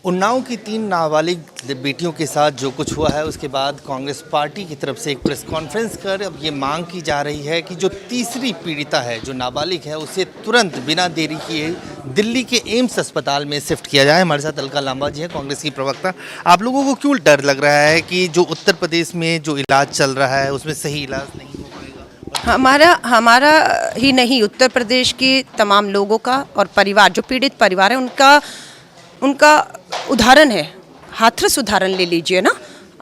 उन्नाव की 3 नाबालिग बेटियों के साथ जो कुछ हुआ है उसके बाद कांग्रेस पार्टी की तरफ से एक प्रेस कॉन्फ्रेंस कर अब ये मांग की जा रही है कि जो तीसरी पीड़िता है जो नाबालिग है उसे तुरंत बिना देरी किए दिल्ली के एम्स अस्पताल में शिफ्ट किया जाए। हमारे साथ अलका लांबा जी हैं, कांग्रेस की प्रवक्ता। आप लोगों को क्यों डर लग रहा है कि जो उत्तर प्रदेश में जो इलाज चल रहा है उसमें सही इलाज नहीं हो पाएगा? हमारा ही नहीं, उत्तर प्रदेश के तमाम लोगों का और परिवार, जो पीड़ित परिवार है उनका उदाहरण है। हाथरस उदाहरण ले लीजिए ना।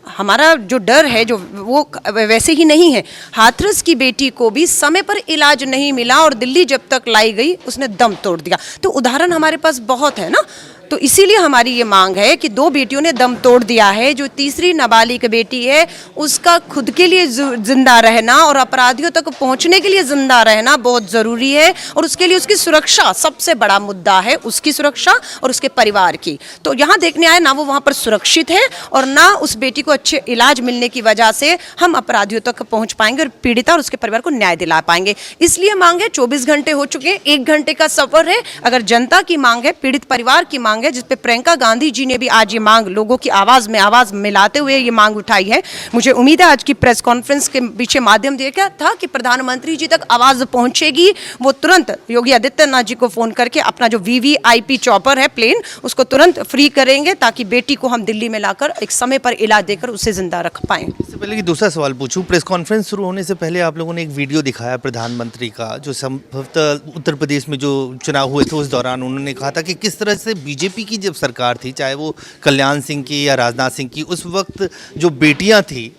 हमारा जो डर है जो वो वैसे ही नहीं है। हाथरस की बेटी को भी समय पर इलाज नहीं मिला और दिल्ली जब तक लाई गई उसने दम तोड़ दिया। तो उदाहरण हमारे पास बहुत है ना। तो इसीलिए हमारी ये मांग है कि 2 बेटियों ने दम तोड़ दिया है। जो तीसरी नाबालिग बेटी है उसका खुद के लिए जिंदा रहना और अपराधियों तक पहुंचने के लिए जिंदा रहना बहुत ज़रूरी है और उसके लिए उसकी सुरक्षा सबसे बड़ा मुद्दा है, उसकी सुरक्षा और उसके परिवार की। तो यहाँ देखने आए ना वो वहाँ पर सुरक्षित है और ना उस बेटी को अच्छे इलाज मिलने की वजह से हम अपराधियों तक पहुँच पाएंगे और पीड़िता और उसके परिवार को न्याय दिला पाएंगे। इसलिए मांग है, 24 घंटे हो चुके हैं, 1 घंटे का सफर है। अगर जनता की मांग है, पीड़ित परिवार की मांग है, जिसपे प्रियंका गांधी जी ने भी आज ये मांग लोगों की आवाज में आवाज मिलाते हुए ये मांग उठाई है। मुझे उम्मीद है आज की प्रेस कॉन्फ्रेंस के पीछे माध्यम दिया गया था कि प्रधानमंत्री जी तक आवाज पहुंचेगी। वो तुरंत योगी आदित्यनाथ जी को फोन करके अपना जो वीवीआईपी चॉपर है प्लेन उसको तुरंत फ्री करेंगे ताकि बेटी को हम दिल्ली में लाकर एक समय पर इलाज देकर उसे जिंदा रख पाएं। इससे पहले कि दूसरा सवाल पूछूं, प्रेस कॉन्फ्रेंस शुरू होने से पहले आप लोगों ने एक वीडियो दिखाया प्रधानमंत्री का, जो संभवतः उत्तर प्रदेश में जो चुनाव हुए थे उस दौरान उन्होंने कहा था कि किस तरह से बीजेपी की जब सरकार थी, चाहे वो कल्याण सिंह की या राजनाथ सिंह की, उस वक्त जो बेटियां थी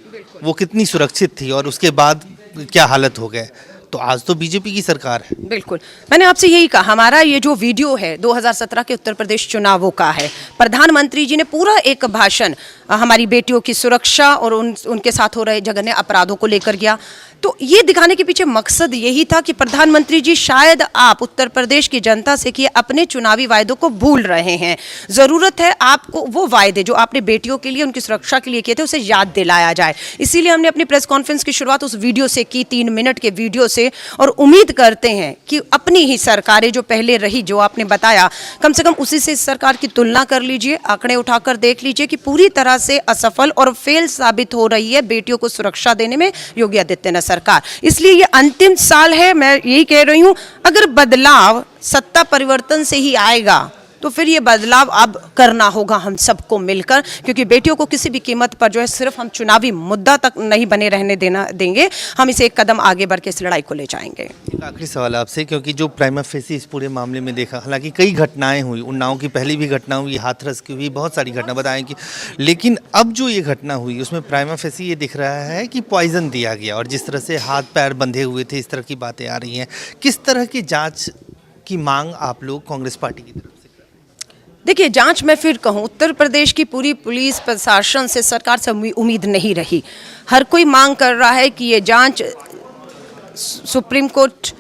वो कितनी सुरक्षित थी और उसके बाद क्या हालत हो गए। तो आज तो बीजेपी की सरकार है। बिल्कुल, मैंने आपसे यही कहा। हमारा ये जो वीडियो है 2017 के उत्तर प्रदेश चुनावों का है। प्रधानमंत्री जी ने पूरा एक भाषण हमारी बेटियों की सुरक्षा और उनके साथ हो रहे जघन्य अपराधों को लेकर गया। तो ये दिखाने के पीछे मकसद यही था कि प्रधानमंत्री जी शायद आप उत्तर प्रदेश की जनता से किए अपने चुनावी वायदों को भूल रहे हैं। ज़रूरत है आपको वो वायदे जो आपने बेटियों के लिए, उनकी सुरक्षा के लिए किए थे, उसे याद दिलाया जाए। इसीलिए हमने अपनी प्रेस कॉन्फ्रेंस की शुरुआत उस वीडियो से की, 3 मिनट के वीडियो से। और उम्मीद करते हैं कि अपनी ही सरकारें जो पहले रही, जो आपने बताया, कम से कम उसी से इस सरकार की तुलना कर लीजिए, आंकड़े उठाकर देख लीजिए कि पूरी तरह से असफल और फेल साबित हो रही है बेटियों को सुरक्षा देने में योगी आदित्यनाथ सरकार। इसलिए ये अंतिम साल है। मैं यही कह रही हूं, अगर बदलाव सत्ता परिवर्तन से ही आएगा तो फिर ये बदलाव अब करना होगा हम सबको मिलकर, क्योंकि बेटियों को किसी भी कीमत पर जो है सिर्फ हम चुनावी मुद्दा तक नहीं बने रहने देंगे। हम इसे एक कदम आगे बढ़ के इस लड़ाई को ले जाएंगे। एक आखिरी सवाल आपसे, क्योंकि जो प्राइमा फेसी इस पूरे मामले में देखा, हालांकि कई घटनाएं हुई, उन्नाव की पहली भी घटना हुई, हाथरस की हुई, बहुत सारी घटना बताएं कि, लेकिन अब जो ये घटना हुई उसमें प्राइमा फेसी ये दिख रहा है कि पॉइजन दिया गया और जिस तरह से हाथ पैर बंधे हुए थे, इस तरह की बातें आ रही हैं। किस तरह की जाँच की मांग आप लोग कांग्रेस पार्टी की तरफ? देखिए, जांच मैं फिर कहूँ, उत्तर प्रदेश की पूरी पुलिस प्रशासन से, सरकार से उम्मीद नहीं रही। हर कोई मांग कर रहा है कि ये जांच सुप्रीम कोर्ट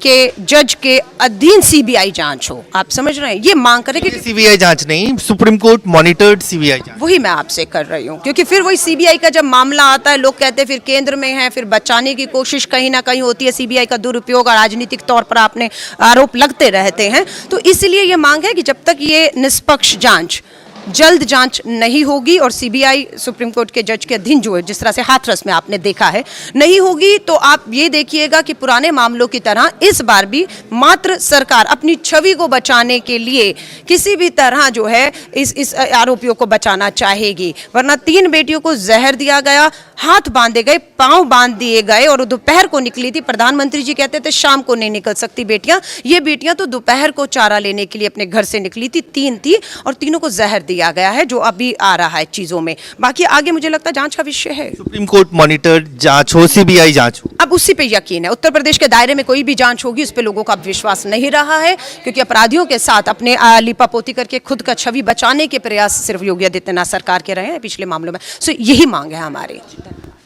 के जज के अधीन सीबीआई जांच हो। आप समझ रहे हैं, ये मांग करें कि सीबीआई जांच नहीं, सुप्रीम कोर्ट मॉनिटर्ड सीबीआई जांच। वही मैं आपसे कर रही हूँ, क्योंकि फिर वही सीबीआई का जब मामला आता है, लोग कहते हैं फिर केंद्र में है, फिर बचाने की कोशिश कहीं ना कहीं होती है, सीबीआई का दुरुपयोग और राजनीतिक तौर पर आपने आरोप लगते रहते हैं। तो इसलिए ये मांग है कि जब तक ये निष्पक्ष जांच, जल्द जांच नहीं होगी और सीबीआई सुप्रीम कोर्ट के जज के अधीन जो है, जिस तरह से हाथरस में आपने देखा है, नहीं होगी, तो आप ये देखिएगा कि पुराने मामलों की तरह इस बार भी मात्र सरकार अपनी छवि को बचाने के लिए किसी भी तरह जो है इस आरोपियों को बचाना चाहेगी। वरना 3 बेटियों को जहर दिया गया, हाथ बांधे गए, पांव बांध दिए गए और दोपहर को निकली थी। प्रधानमंत्री जी कहते थे शाम को नहीं निकल सकती बेटियां। ये बेटियां तो दोपहर को चारा लेने के लिए अपने घर से निकली थी, 3 थी और तीनों को जहर दिया गया है, जो अभी आ रहा है चीजों में। बाकी आगे मुझे लगता है जांच का विषय है। सुप्रीम कोर्ट मॉनिटर्ड जांच हो, सीबीआई जांच हो, अब उसी पे यकीन है। उत्तर प्रदेश के दायरे में कोई भी जांच होगी उस पे लोगों का विश्वास नहीं रहा है, क्योंकि अपराधियों के साथ अपने लिपापोती करके खुद का छवि बचाने के प्रयास सिर्फ योगी आदित्यनाथ सरकार के रहे हैं पिछले मामलों में। सो यही मांग है हमारी।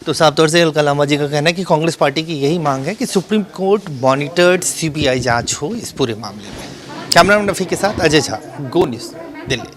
तो साफ तौर से अलका लांबा जी का कहना है कि कांग्रेस पार्टी की यही मांग है कि सुप्रीम कोर्ट मॉनिटर्ड सीबीआई जांच हो इस पूरे मामले में। कैमरामैन रफी के साथ अजय झा, गो न्यूज़, दिल्ली।